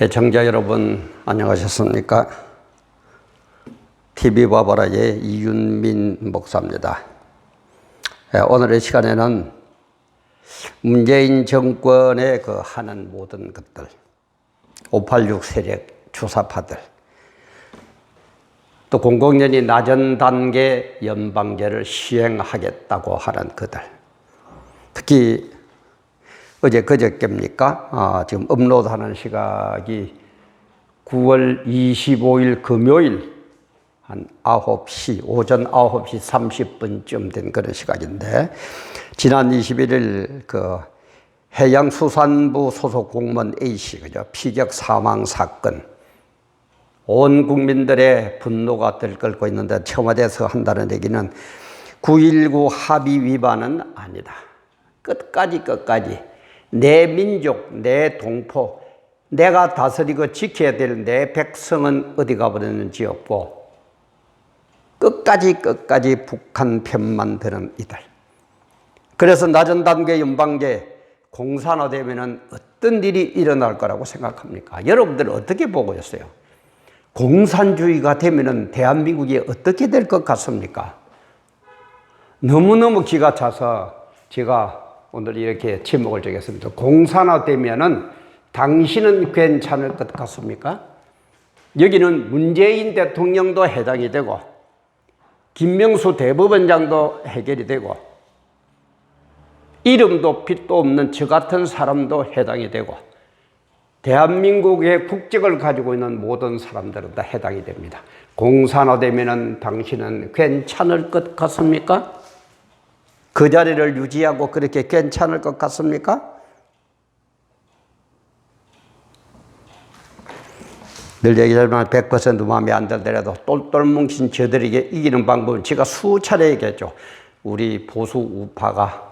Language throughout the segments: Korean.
애청자 여러분 안녕하셨습니까? TV 바바라의 이윤민 목사입니다. 오늘의 시간에는 문재인 정권의 하는 모든 것들, 586 세력 주사파들, 또 공공연히 낮은 단계 연방제를 시행하겠다고 하는 그들, 특히 어제 그저께입니까? 지금 업로드하는 시각이 9월 25일 금요일 한 9시, 오전 9시 30분쯤 된 그런 시각인데, 지난 21일 해양수산부 소속 공무원 A씨, 그죠? 피격 사망 사건. 온 국민들의 분노가 들끓고 있는데, 청와대에서 한다는 얘기는 9.19 합의 위반은 아니다. 끝까지 내 민족, 내 동포, 내가 다스리고 지켜야 될 내 백성은 어디 가버렸는지 없고, 끝까지 북한 편만 드는 이들. 그래서 낮은 단계 연방제 공산화되면 어떤 일이 일어날 거라고 생각합니까? 여러분들 어떻게 보고 있어요? 공산주의가 되면 대한민국이 어떻게 될 것 같습니까? 너무너무 기가 차서 제가 오늘 이렇게 제목을 정했습니다. 공산화되면은 당신은 괜찮을 것 같습니까? 여기는 문재인 대통령도 해당이 되고, 김명수 대법원장도 해결이 되고, 이름도 빛도 없는 저 같은 사람도 해당이 되고, 대한민국의 국적을 가지고 있는 모든 사람들은 다 해당이 됩니다. 공산화되면은 당신은 괜찮을 것 같습니까? 그 자리를 유지하고 그렇게 괜찮을 것 같습니까? 늘 얘기하지만 100% 마음에 안 들더라도 똘똘 뭉친 저들에게 이기는 방법은 제가 수차례 얘기했죠. 우리 보수 우파가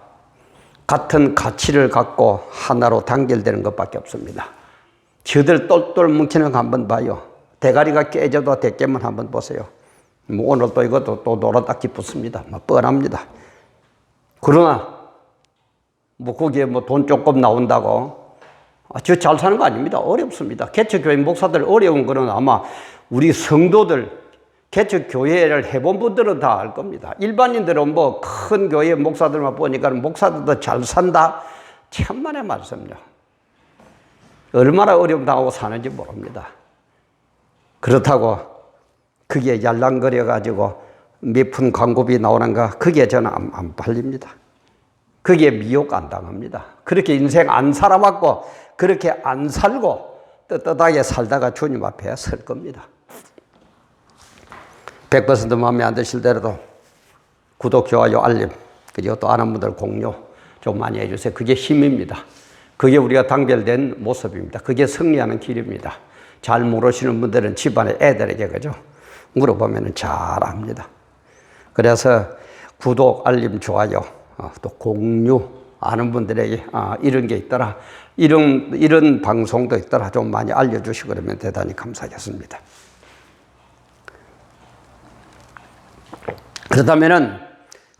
같은 가치를 갖고 하나로 단결되는 것밖에 없습니다. 저들 똘똘 뭉치는 거 한번 봐요. 대가리가 깨져도 대깨만 한번 보세요. 오늘 또 이것도 또 노랗게 붙습니다. 뻔합니다. 그러나 거기에 돈 조금 나온다고 저 잘 사는 거 아닙니다. 어렵습니다. 개척교회 목사들 어려운 거는 아마 우리 성도들 개척교회를 해본 분들은 다 알 겁니다. 일반인들은 큰 교회 목사들만 보니까 목사들도 잘 산다. 천만의 말씀요. 얼마나 어려움 당하고 사는지 모릅니다. 그렇다고 그게 yar랑거려가지고 몇 푼 광고비 나오는가, 그게 저는 안 팔립니다. 그게 미혹 안 당합니다. 그렇게 인생 안 살아봤고, 그렇게 안 살고, 떳떳하게 살다가 주님 앞에 설 겁니다. 100% 마음에 안 드실더라도 구독, 좋아요, 알림, 그리고 또 아는 분들 공유 좀 많이 해주세요. 그게 힘입니다. 그게 우리가 단결된 모습입니다. 그게 승리하는 길입니다. 잘 모르시는 분들은 집안의 애들에게, 그죠? 물어보면 잘 압니다. 그래서 구독, 알림, 좋아요, 또 공유, 아는 분들에게 이런 게 있더라, 이런 방송도 있더라 좀 많이 알려주시고 그러면 대단히 감사하겠습니다. 그렇다면은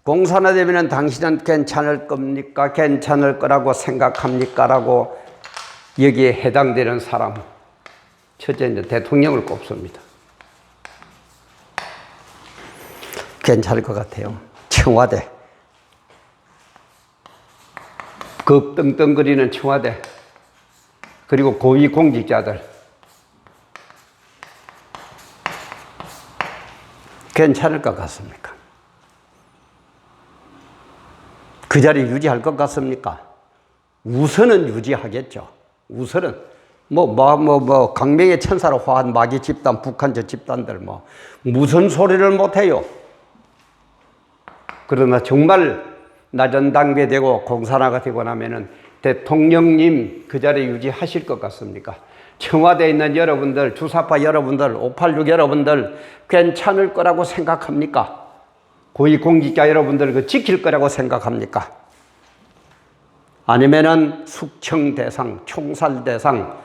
공산화되면 당신은 괜찮을 겁니까? 괜찮을 거라고 생각합니까? 라고 여기에 해당되는 사람, 첫째 이제 대통령을 꼽습니다. 괜찮을 것 같아요. 청와대, 겁떵떵거리는 청와대, 그리고 고위공직자들, 괜찮을 것 같습니까? 그 자리 유지할 것 같습니까? 우선은 유지하겠죠. 우선은 강명의 천사로 화한 마귀 집단, 북한 저 집단들 무슨 소리를 못해요. 그러나 정말 낮은 단계 되고 공산화가 되고 나면은 대통령님 그 자리 유지하실 것 같습니까? 청와대에 있는 여러분들, 주사파 여러분들, 586 여러분들 괜찮을 거라고 생각합니까? 고위공직자 여러분들 지킬 거라고 생각합니까? 아니면은 숙청 대상, 총살 대상,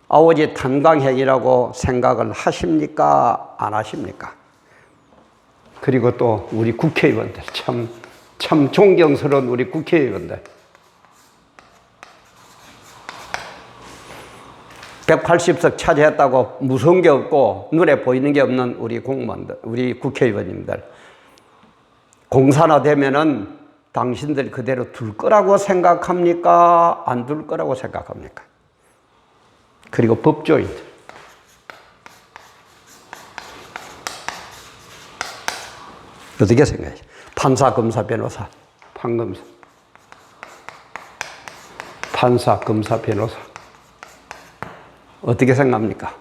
아오지 탄광핵이라고 생각을 하십니까? 안 하십니까? 그리고 또 우리 국회의원들, 참 존경스러운 우리 국회의원들, 180석 차지했다고 무서운 게 없고 눈에 보이는 게 없는 우리 공무원들, 우리 국회의원님들. 공산화되면은 당신들 그대로 둘 거라고 생각합니까? 안 둘 거라고 생각합니까? 그리고 법조인들. 어떻게 생각해요? 판사, 검사, 변호사, 판검사. 판사, 검사, 변호사. 어떻게 생각합니까?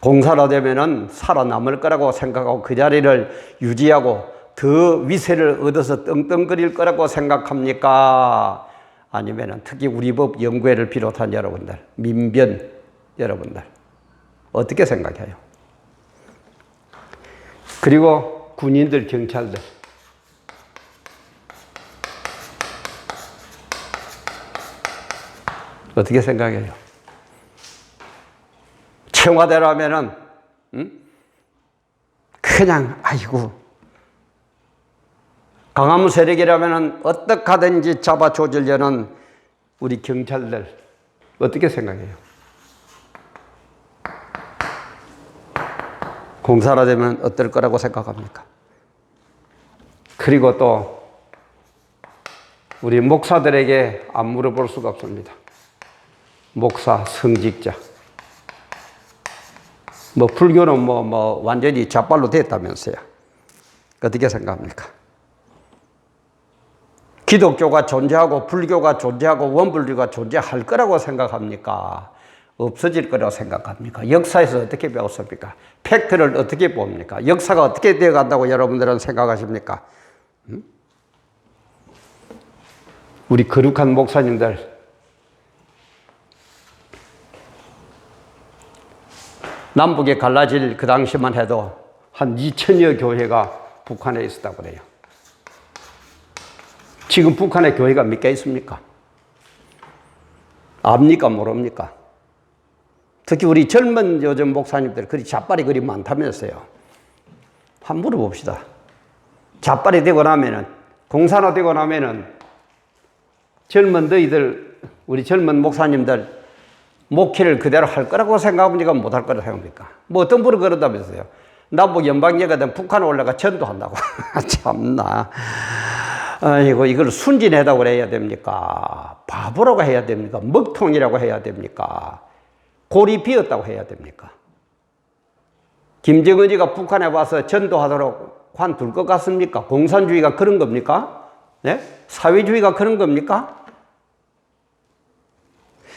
공산화되면은 살아남을 거라고 생각하고 그 자리를 유지하고 더 위세를 얻어서 떵떵거릴 거라고 생각합니까? 아니면은 특히 우리 법 연구회를 비롯한 여러분들, 민변 여러분들 어떻게 생각해요? 그리고 군인들, 경찰들 어떻게 생각해요? 청와대라면은 그냥 아이고 강화문 세력이라면은 어떻게 하든지 잡아 조지려는 우리 경찰들 어떻게 생각해요? 공산화되면 어떨 거라고 생각합니까? 그리고 또 우리 목사들에게 안 물어볼 수가 없습니다. 목사, 성직자. 불교는 완전히 좌빨로 됐다면서요. 어떻게 생각합니까? 기독교가 존재하고 불교가 존재하고 원불교가 존재할 거라고 생각합니까? 없어질 거라고 생각합니까? 역사에서 어떻게 배웠습니까? 팩트를 어떻게 봅니까? 역사가 어떻게 되어 간다고 여러분들은 생각하십니까? 우리 거룩한 목사님들 남북에 갈라질 그 당시만 해도 한 2천여 교회가 북한에 있었다고 그래요. 지금 북한에 교회가 몇 개 있습니까? 압니까? 모릅니까? 특히 우리 젊은 요즘 목사님들 그리 좌빨이 그리 많다면서요. 한번 물어봅시다. 좌빨이 되고 나면은, 공산화되고 나면은 젊은 너희들, 우리 젊은 목사님들 목회를 그대로 할 거라고 생각합니까? 못 할 거라고 생각합니까? 어떤 분은 그런다면서요. 남북 연방제가 북한에 올라가 전도한다고. 참나. 아이고, 이걸 순진하다고 해야 됩니까? 바보라고 해야 됩니까? 먹통이라고 해야 됩니까? 골이 비었다고 해야 됩니까? 김정은이가 북한에 와서 전도하도록 관둘 것 같습니까? 공산주의가 그런 겁니까? 네? 사회주의가 그런 겁니까?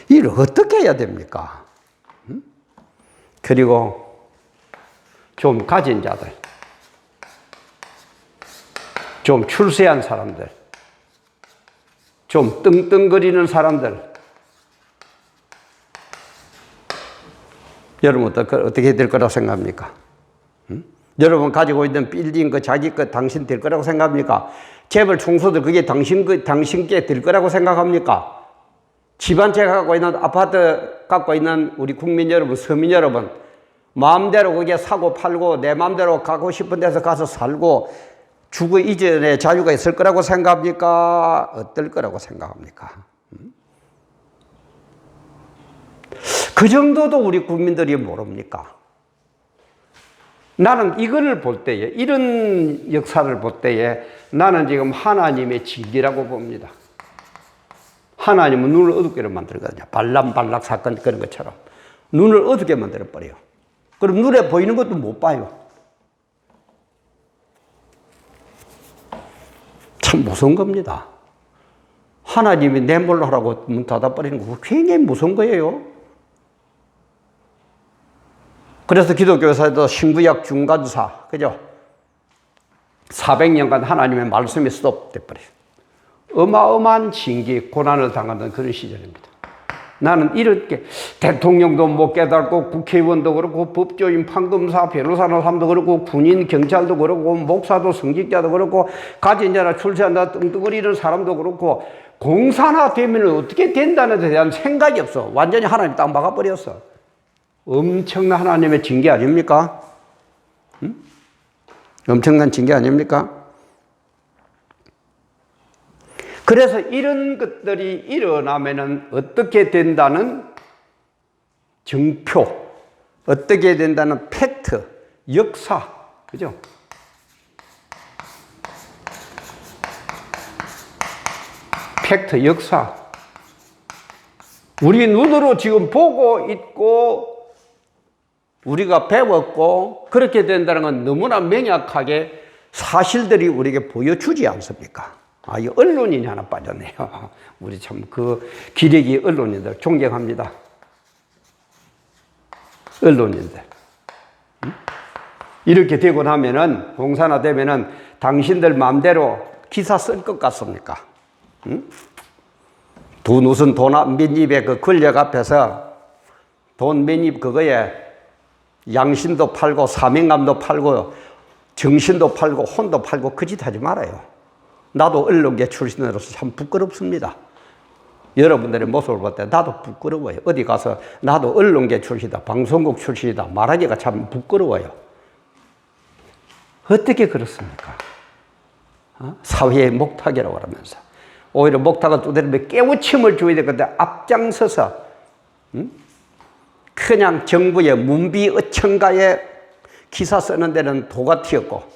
이를 어떻게 해야 됩니까? 그리고 좀 가진 자들, 좀 출세한 사람들, 좀 떵떵거리는 사람들, 여러분 어떻게 될 거라고 생각합니까? 여러분 가지고 있는 빌딩 자기 것 당신 될 거라고 생각합니까? 재벌 총수들 그게 당신께 될 거라고 생각합니까? 집안채 갖고 있는 아파트 갖고 있는 우리 국민 여러분, 서민 여러분, 마음대로 그게 사고 팔고 내 마음대로 가고 싶은 데서 가서 살고 주거 이전에 자유가 있을 거라고 생각합니까? 어떨 거라고 생각합니까? 그 정도도 우리 국민들이 모릅니까? 나는 이거를 볼 때에, 이런 역사를 볼 때에 나는 지금 하나님의 진리라고 봅니다. 하나님은 눈을 어둡게 만들거든요. 발람발락 사건 그런 것처럼. 눈을 어둡게 만들어버려요. 그럼 눈에 보이는 것도 못 봐요. 참 무서운 겁니다. 하나님이 내 몰라 하라고 문 닫아버리는 거 굉장히 무서운 거예요. 그래서 기독교에서도 신구약 중간사, 그죠? 400년간 하나님의 말씀이 스톱돼버려요. 어마어마한 징계, 고난을 당하는 그런 시절입니다. 나는 이렇게 대통령도 못 깨닫고 국회의원도 그렇고 법조인, 판검사, 변호사는 사람도 그렇고 군인, 경찰도 그렇고 목사도 성직자도 그렇고 가진 자나 출세한다 뚱뚱거리는 사람도 그렇고 공산화되면 어떻게 된다는 데 대한 생각이 없어. 완전히 하나님 딱 막아버렸어. 엄청난 하나님의 징계 아닙니까? 엄청난 징계 아닙니까? 그래서 이런 것들이 일어나면은 어떻게 된다는 정표, 어떻게 해야 된다는 팩트, 역사, 그죠? 팩트, 역사. 우리 눈으로 지금 보고 있고, 우리가 배웠고, 그렇게 된다는 건 너무나 명확하게 사실들이 우리에게 보여주지 않습니까? 아, 이 언론인이 하나 빠졌네요. 우리 참 그 기레기 언론인들 존경합니다. 언론인들. 이렇게 되고 나면은, 공산화되면은 당신들 마음대로 기사 쓸 것 같습니까? 두 무슨 돈 몇 입에 그 권력 앞에서 돈 몇 입 그거에 양심도 팔고 사명감도 팔고 정신도 팔고 혼도 팔고 그 짓 하지 말아요. 나도 언론계 출신으로서 참 부끄럽습니다. 여러분들의 모습을 볼 때 나도 부끄러워요. 어디 가서 나도 언론계 출신이다, 방송국 출신이다 말하기가 참 부끄러워요. 어떻게 그렇습니까? 사회의 목탁이라고 그러면서 오히려 목탁을 두드리면 깨우침을 줘야 되는데 앞장서서 그냥 정부의 문비어천가에 기사 쓰는 데는 도가 튀었고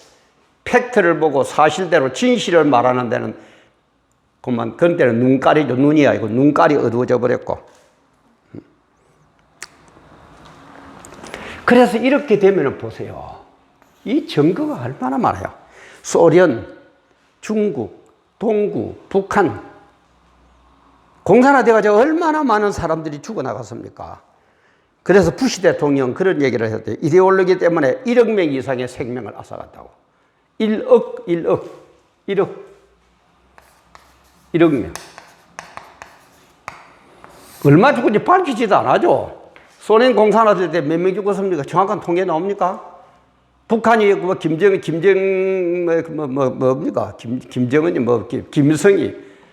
팩트를 보고 사실대로 진실을 말하는 데는 그만 그런 때는 눈깔이죠. 눈이 아니고 눈깔이 어두워져 버렸고. 그래서 이렇게 되면 보세요. 이 증거가 얼마나 많아요. 소련, 중국, 동구, 북한 공산화돼가지고 얼마나 많은 사람들이 죽어나갔습니까? 그래서 부시 대통령 그런 얘기를 했대요. 이데올로기 때문에 1억 명 이상의 생명을 앗아갔다고. 1억 명. 얼마 죽은지 밝히지도 않아죠. 소련 공산화될 때 몇 명 죽었습니까? 정확한 통계 나옵니까? 북한이 김정은이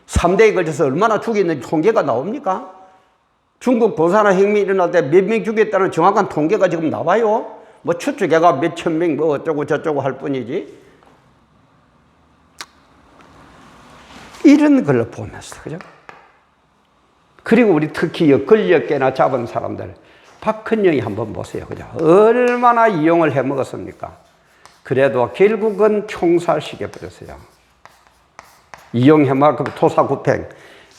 3대에 걸쳐서 얼마나 죽였는지 통계가 나옵니까? 중국 공산화 혁명이 일어날 때 몇 명 죽였다는 정확한 통계가 지금 나와요. 뭐 추측해가 몇천 명 뭐 어쩌고 저쩌고 할 뿐이지. 이런 걸 보면서, 그죠? 그리고 우리 특히 권력계나 잡은 사람들, 박헌영이 한번 보세요. 그죠? 얼마나 이용을 해 먹었습니까? 그래도 결국은 총살시켜버렸어요. 이용해 먹으면 토사구팽,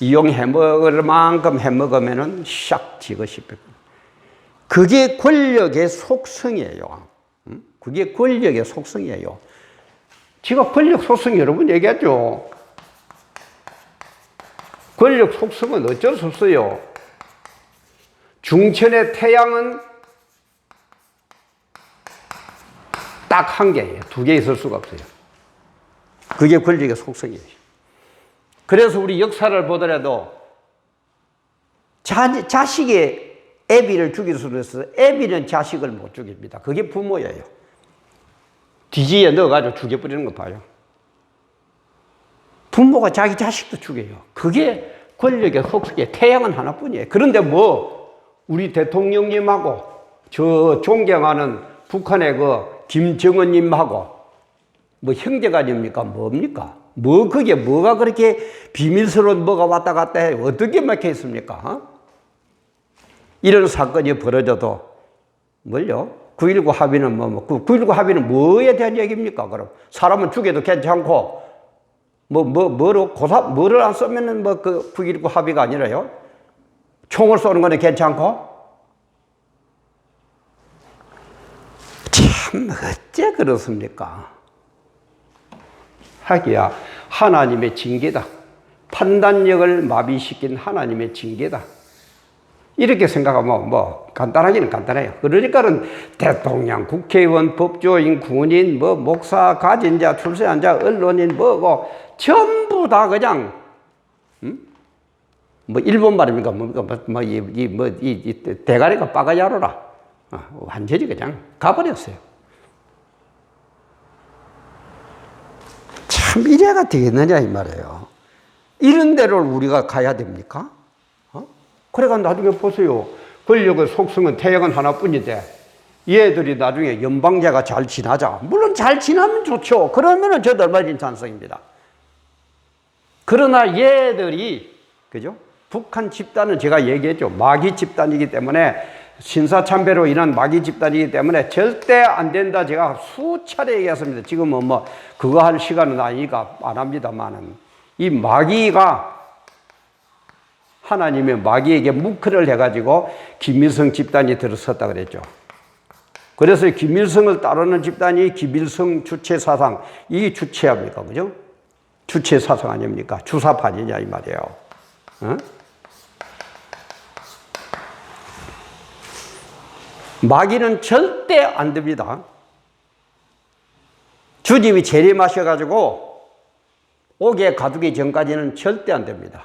이용해 먹을 만큼 해 먹으면은 샥 지고 싶어요. 그게 권력의 속성이에요. 그게 권력의 속성이에요. 제가 권력 속성 여러분 얘기했죠. 권력 속성은 어쩔 수 없어요. 중천의 태양은 딱 한 개예요. 두 개 있을 수가 없어요. 그게 권력의 속성이에요. 그래서 우리 역사를 보더라도 자식의 애비를 죽일 수도 있어요. 애비는 자식을 못 죽입니다. 그게 부모예요. 뒤지에 넣어가지고 죽여버리는 거 봐요. 부모가 자기 자식도 죽여요. 그게 권력의 속성이에요. 태양은 하나뿐이에요. 그런데 뭐 우리 대통령님하고 저 존경하는 북한의 그 김정은님하고 뭐 형제가 아닙니까? 뭡니까? 뭐 그게 뭐가 그렇게 비밀스러운 뭐가 왔다 갔다 해요? 어떻게 막혀 있습니까? 이런 사건이 벌어져도 뭘요? 9.19 합의는 9.19 합의는 뭐에 대한 얘기입니까? 그럼 사람은 죽여도 괜찮고 뭐를 안 쓰면은 그 9.19 합의가 아니라요? 총을 쏘는 거는 괜찮고? 참 어째 그렇습니까? 하기야 하나님의 징계다. 판단력을 마비시킨 하나님의 징계다. 이렇게 생각하면 뭐 간단하기는 간단해요. 그러니까는 대통령, 국회의원, 법조인, 군인, 뭐 목사, 가진자, 출세한자, 언론인 뭐고 전부 다 그냥 뭐 일본 말입니까? 이 대가리가 빠가야로라. 완전히 그냥 가버렸어요. 참 이래가 되겠느냐 이 말이에요. 이런 데를 우리가 가야 됩니까? 그래가 나중에 보세요. 권력의 속성은 태양은 하나뿐인데 얘들이 나중에 연방제가 잘 지나자. 물론 잘 지나면 좋죠. 그러면은 저도 얼마나 찬성입니다. 그러나 얘들이 그죠? 북한 집단은 제가 얘기했죠. 마귀 집단이기 때문에 신사참배로 인한 마귀 집단이기 때문에 절대 안 된다. 제가 수차례 얘기했습니다. 지금은 뭐 그거 할 시간은 아니니까 안 합니다만은 이 마귀가 하나님의 마귀에게 묵크를 해가지고 김일성 집단이 들어섰다 그랬죠. 그래서 김일성을 따르는 집단이 김일성 주체 사상, 이게 주체합니까? 그죠? 주체 사상 아닙니까? 주사파니냐 이 말이에요. 어? 마귀는 절대 안 됩니다. 주님이 재림하셔가지고 옥에 가두기 전까지는 절대 안 됩니다.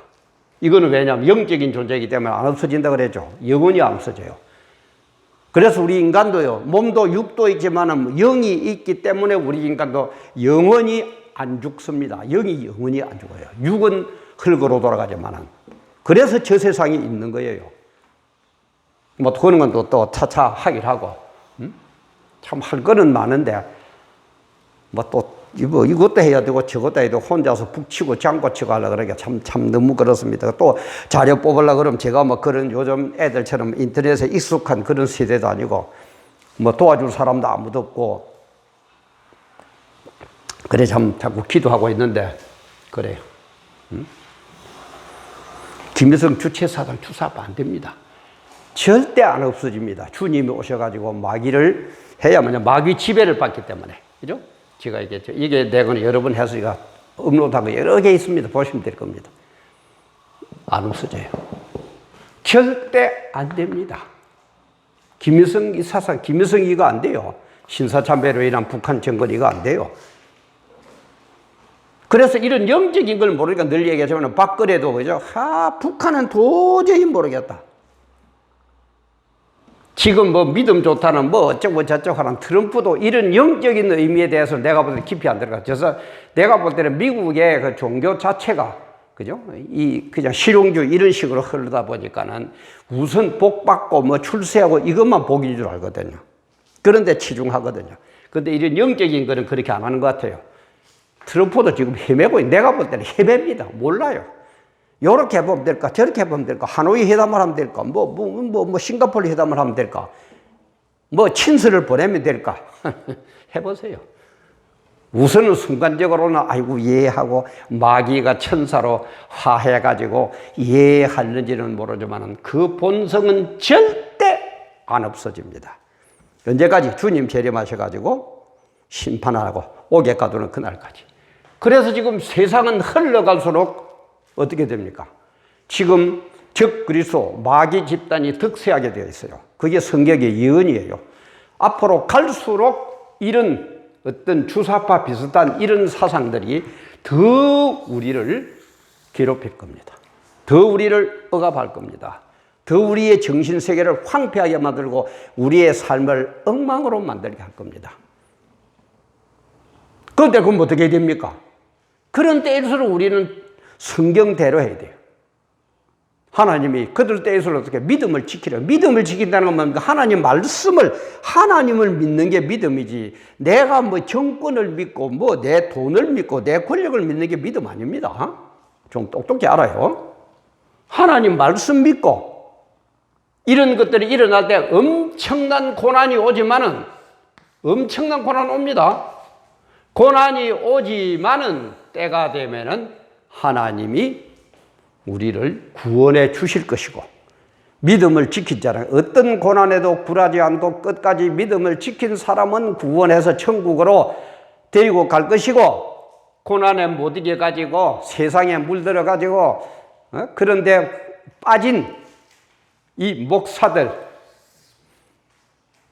이거는 왜냐하면 영적인 존재이기 때문에 안 없어진다 그랬죠. 영원히 안 없어져요. 그래서 우리 인간도요, 몸도 육도 있지만 영이 있기 때문에 우리 인간도 영원히 안 죽습니다. 영이 영원히 안 죽어요. 육은 흙으로 돌아가지만은. 그래서 저 세상에 있는 거예요. 뭐 그런 건 또 차차 하긴 하고, 참 할 거는 많은데, 뭐 또 이것도 해야 되고 저것도 해야 되고 혼자서 북치고 장구치고 하려고 그러니까 참 너무 그렇습니다. 또 자료 뽑으려고 그러면 제가 뭐 그런 요즘 애들처럼 인터넷에 익숙한 그런 세대도 아니고 뭐 도와줄 사람도 아무도 없고 그래 참 자꾸 기도하고 있는데 그래요. 김일성 주체사상 주사파 안 됩니다. 절대 안 없어집니다. 주님이 오셔가지고 마귀를 해야만요. 마귀 지배를 받기 때문에. 그죠? 제가 얘기했죠. 이게 내가 여러 번 해서 업로드하고 여러 개 있습니다. 보시면 될 겁니다. 안 없어져요. 절대 안 됩니다. 김일성 이 사상, 김일성 이거 안 돼요. 신사참배로 인한 북한 정권 이거 안 돼요. 그래서 이런 영적인 걸 모르니까 늘 얘기하지만 박근혜도 그죠? 북한은 도저히 모르겠다. 지금 뭐 믿음 좋다는 뭐 어쩌고 저쩌고 하는 트럼프도 이런 영적인 의미에 대해서 내가 볼 때 깊이 안 들어가. 그래서 내가 볼 때는 미국의 그 종교 자체가 그죠? 그냥 실용주의 이런 식으로 흐르다 보니까는 우선 복 받고 뭐 출세하고 이것만 복인 줄 알거든요. 그런데 치중하거든요. 근데 이런 영적인 거는 그렇게 안 하는 것 같아요. 트럼프도 지금 헤매고 내가 볼 때는 헤맵니다. 몰라요. 요렇게 해보면 될까? 저렇게 해보면 될까? 하노이 회담을 하면 될까? 뭐 싱가포르 회담을 하면 될까? 뭐 친서를 보내면 될까? 해보세요. 우선은 순간적으로는 아이고 이해하고 마귀가 천사로 화해가지고 이해하는지는 모르지만 그 본성은 절대 안 없어집니다. 언제까지? 주님 재림하셔가지고 심판하고 옥에 가두는 그날까지. 그래서 지금 세상은 흘러갈수록 어떻게 됩니까? 지금 적 그리스도 마귀 집단이 득세하게 되어 있어요. 그게 성경의 예언이에요. 앞으로 갈수록 이런 어떤 주사파 비슷한 이런 사상들이 더 우리를 괴롭힐 겁니다. 더 우리를 억압할 겁니다. 더 우리의 정신세계를 황폐하게 만들고 우리의 삶을 엉망으로 만들게 할 겁니다. 그런데 그럼 어떻게 됩니까? 그런 때일수록 우리는 성경대로 해야 돼요. 하나님이 그들 때에서 어떻게 믿음을 지키려. 믿음을 지킨다는 건 뭡니까? 하나님 말씀을, 하나님을 믿는 게 믿음이지. 내가 뭐 정권을 믿고, 뭐 내 돈을 믿고, 내 권력을 믿는 게 믿음 아닙니다. 좀 똑똑히 알아요. 하나님 말씀 믿고, 이런 것들이 일어날 때 엄청난 고난이 오지만은, 엄청난 고난 옵니다. 고난이 오지만은 때가 되면은 하나님이 우리를 구원해 주실 것이고 믿음을 지킨 자는 어떤 고난에도 굴하지 않고 끝까지 믿음을 지킨 사람은 구원해서 천국으로 데리고 갈 것이고 고난에 못 이겨 가지고 세상에 물들어 가지고 그런데 빠진 이 목사들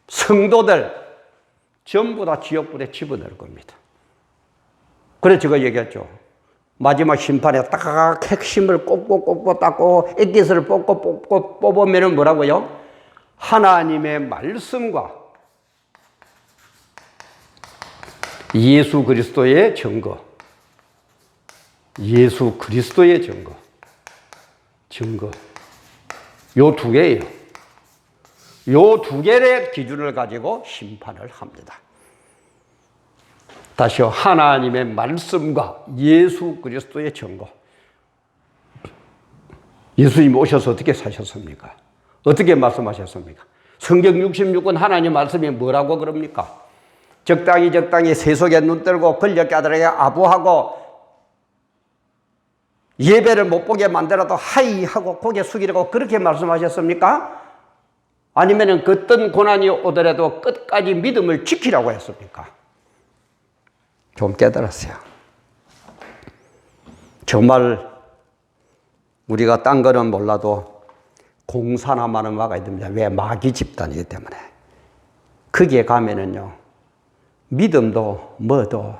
성도들 전부 다 지옥불에 집어넣을 겁니다. 그래서 제가 얘기했죠. 마지막 심판에 딱 핵심을 꼭꼭 닦고 액기스를 뽑고 뽑으면 뭐라고요? 하나님의 말씀과 예수 그리스도의 증거. 예수 그리스도의 증거. 요 두 개예요. 요 두 개의 기준을 가지고 심판을 합니다. 다시요. 하나님의 말씀과 예수 그리스도의 증거. 예수님 오셔서 어떻게 사셨습니까? 어떻게 말씀하셨습니까? 성경 66권 하나님 말씀이 뭐라고 그럽니까? 적당히 세속에 눈 떨고 권력자들에게 아부하고 예배를 못 보게 만들어도 하이 하고 고개 숙이라고 그렇게 말씀하셨습니까? 아니면 그 어떤 고난이 오더라도 끝까지 믿음을 지키라고 했습니까? 좀 깨달았어요. 정말 우리가 딴 거는 몰라도 공산화만은 막아야 됩니다. 왜? 마귀 집단이기 때문에. 거기에 가면은요, 믿음도 뭐도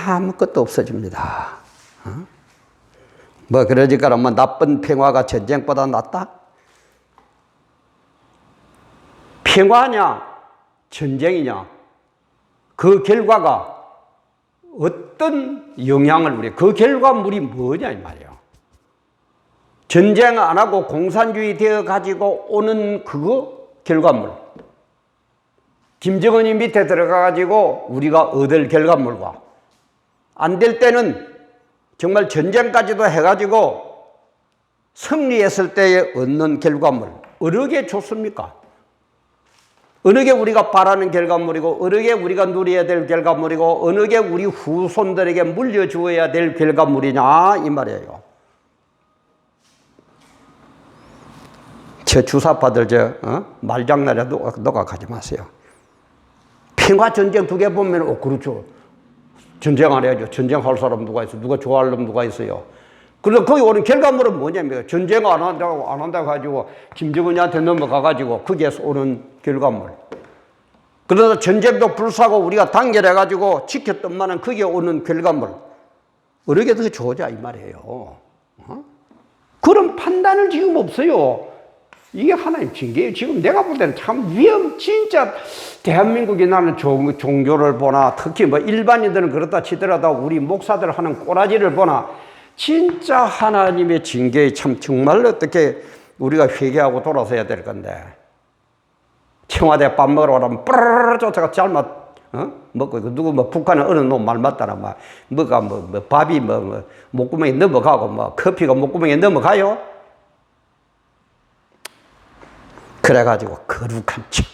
아무것도 없어집니다. 뭐 그러니까 뭐 나쁜 평화가 전쟁보다 낫다? 평화냐 전쟁이냐 그 결과가 어떤 영향을 그 결과물이 뭐냐 이 말이에요. 전쟁 안 하고 공산주의 되어 가지고 오는 그거 결과물. 김정은이 밑에 들어가 가지고 우리가 얻을 결과물과 안 될 때는 정말 전쟁까지도 해가지고 승리했을 때에 얻는 결과물 어느 게 좋습니까? 어느 게 우리가 바라는 결과물이고 어느 게 우리가 누려야 될 결과물이고 어느 게 우리 후손들에게 물려주어야 될 결과물이냐 이 말이에요. 저 주사파들 말장난에 녹아가지 마세요. 평화 전쟁 두 개 보면 그렇죠. 전쟁 안 해야죠. 전쟁할 사람 누가 있어요? 누가 좋아할 놈 누가 있어요? 그래서 거기 오는 결과물은 뭐냐면 전쟁 안 한다고 가지고 김정은이한테 넘어가가지고 거기에서 오는 결과물. 그래서 전쟁도 불사고 우리가 단결해가지고 지켰던만은 거기에 오는 결과물. 어느 게 더 좋으자 이 말이에요. 그런 판단은 지금 없어요. 이게 하나님 징계예요. 지금 내가 볼 때는 참 진짜 대한민국이 나는 종교를 보나 특히 뭐 일반인들은 그렇다 치더라도 우리 목사들 하는 꼬라지를 보나 진짜 하나님의 징계에 참 정말 어떻게 우리가 회개하고 돌아서야 될 건데 청와대 밥 먹으러 가면 뿌르르 쫓아가 잘못 먹고 누구 뭐 북한은 어느 놈 말 맞다나 뭐가 밥이 목구멍에 넘어가고 커피가 목구멍에 넘어가요. 그래가지고 거룩한 척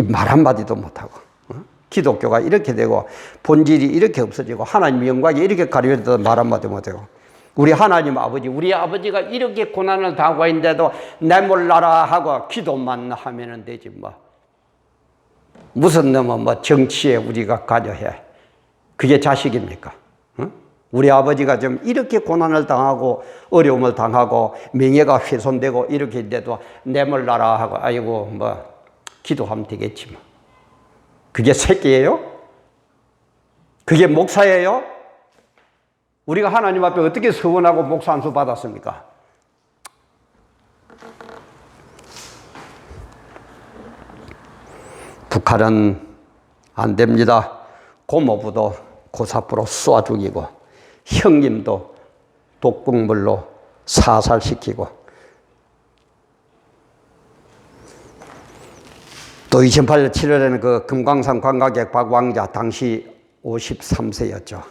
말 한마디도 못하고 기독교가 이렇게 되고 본질이 이렇게 없어지고 하나님 영광이 이렇게 가려져도 말 한마디 못하고 우리 하나님 아버지 우리 아버지가 이렇게 고난을 당하고 있는데도 내 몰라라 하고 기도만 하면 되지 무슨 놈은 정치에 우리가 가져해 그게 자식입니까? 우리 아버지가 좀 이렇게 고난을 당하고 어려움을 당하고 명예가 훼손되고 이렇게 인데도 내몰라라 하고 아이고 기도하면 되겠지 그게 새끼예요? 그게 목사예요? 우리가 하나님 앞에 어떻게 서원하고 목사 안수 받았습니까? 북한은 안 됩니다. 고모부도 고사부로 쏘아 죽이고 형님도 독극물로 사살시키고 또 2008년 7월에는 그 금강산 관광객 박왕자 당시 53세였죠.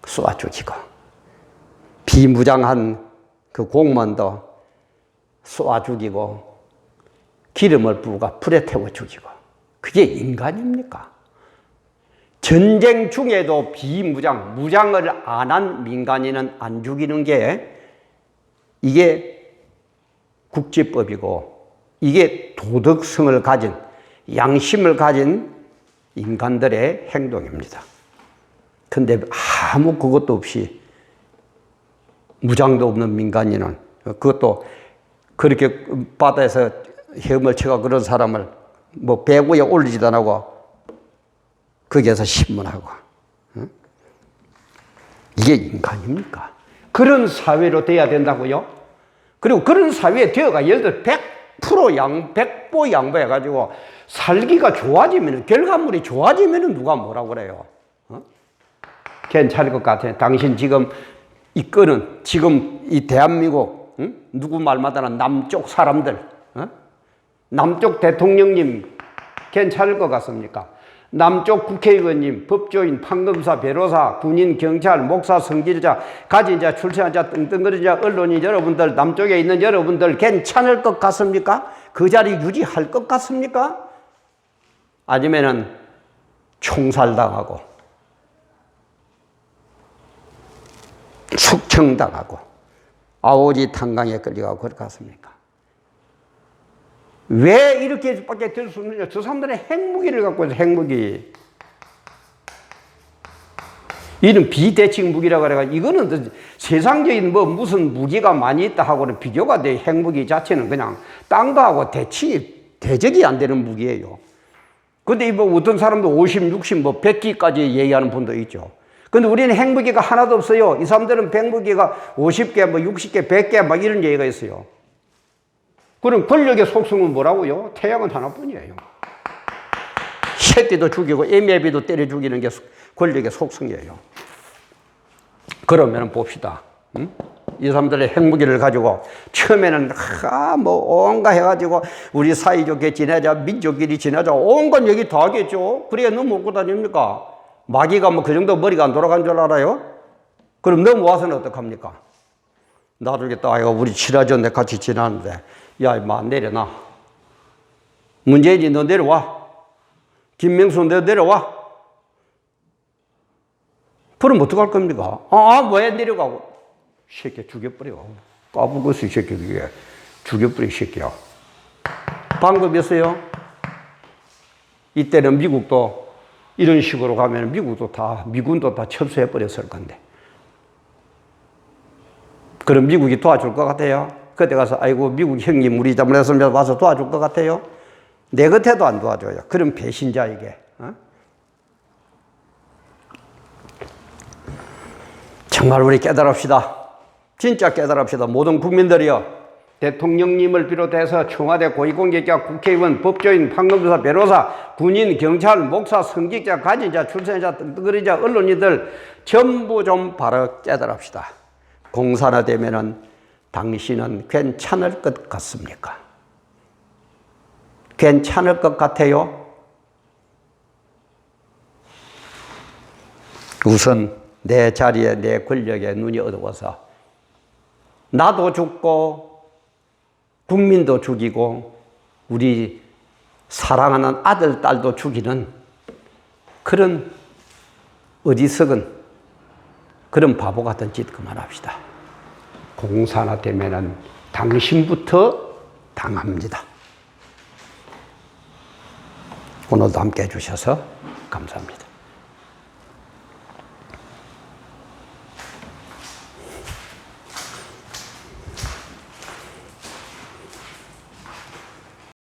쏘아 죽이고 비무장한 그 공무원도 쏘아 죽이고 기름을 부어가 불에 태워 죽이고 그게 인간입니까? 전쟁 중에도 무장을 안 한 민간인은 안 죽이는 게 이게 국제법이고 이게 도덕성을 가진 양심을 가진 인간들의 행동입니다. 근데 아무 그것도 없이 무장도 없는 민간인은 그것도 그렇게 바다에서 헤엄을 쳐가 그런 사람을 배 위에 올리지도 안 하고 거기에서 신문하고 이게 인간입니까? 그런 사회로 돼야 된다고요? 그리고 그런 사회에 되어가 예를 들어 100% 양보해가지고 살기가 좋아지면 결과물이 좋아지면 누가 뭐라고 그래요? 괜찮을 것 같아요. 당신 지금 이끄는 지금 이 대한민국 누구 말마다는 남쪽 사람들 남쪽 대통령님 괜찮을 것 같습니까? 남쪽 국회의원님, 법조인, 판검사, 변호사, 군인, 경찰, 목사, 성직자, 가진 자, 출세한 자, 떵떵거리는 자, 언론인 여러분들, 남쪽에 있는 여러분들 괜찮을 것 같습니까? 그 자리 유지할 것 같습니까? 아니면은 총살당하고 숙청당하고 아오지 탄광에 끌려가고 그럴 것 같습니까? 왜 이렇게밖에 될 수 없느냐? 저 사람들은 핵무기를 갖고 있어요. 핵무기. 이는 비대칭 무기라고 그래가지고 이거는 세상적인 뭐 무슨 무기가 많이 있다 하고는 비교가 돼. 핵무기 자체는 그냥 딴 거하고 대적이 안 되는 무기예요. 근데 뭐 어떤 사람도 50, 60, 뭐 100기까지 얘기하는 분도 있죠. 근데 우리는 핵무기가 하나도 없어요. 이 사람들은 핵무기가 50개, 뭐 60개, 100개 막 이런 얘기가 있어요. 그럼 권력의 속성은 뭐라고요? 태양은 하나뿐이에요. 새끼도 죽이고 애매비도 때려 죽이는 게 권력의 속성이에요. 그러면 봅시다. 응? 이 사람들의 핵무기를 가지고 처음에는 뭐 온갖 해가지고 우리 사이좋게 지내자, 민족끼리 지내자, 온갖 얘기 다 하겠죠. 그래야 너무 먹고 다닙니까? 마귀가 뭐 그 정도 머리가 안 돌아간 줄 알아요? 그럼 넘어와서는 어떡합니까? 나중에 또 아이가 우리 친하전에 같이 지나는데 야 임마 내려놔. 문재인이 너 내려와. 김명수 너 내려와. 그럼 어떡할 겁니까? 왜 내려가고? 새끼 죽여버려. 까불고서 이 새끼 그게 죽여버려 이 새끼야. 방법이었어요. 이때는 미국도 이런 식으로 가면 미군도 다 철수해버렸을 건데. 그럼 미국이 도와줄 것 같아요? 그때 가서 아이고 미국 형님 우리 잘못했습니다 와서 도와줄 것 같아요? 내 곁에도 안 도와줘요. 그럼 배신자에게. 정말 우리 깨달읍시다. 진짜 깨달읍시다. 모든 국민들이요. 대통령님을 비롯해서 청와대 고위공직자, 국회의원, 법조인, 판검사, 변호사, 군인, 경찰, 목사, 성직자, 가진자, 출세자, 떵떵거리자, 언론인들 전부 좀 바로 깨달읍시다. 공산화되면은 당신은 괜찮을 것 같습니까? 괜찮을 것 같아요? 우선 내 자리에 내 권력에 눈이 어두워서 나도 죽고 국민도 죽이고 우리 사랑하는 아들, 딸도 죽이는 그런 어리석은 그런 바보 같은 짓 그만합시다. 공산화되면은 당신부터 당합니다. 오늘도 함께 해주셔서 감사합니다.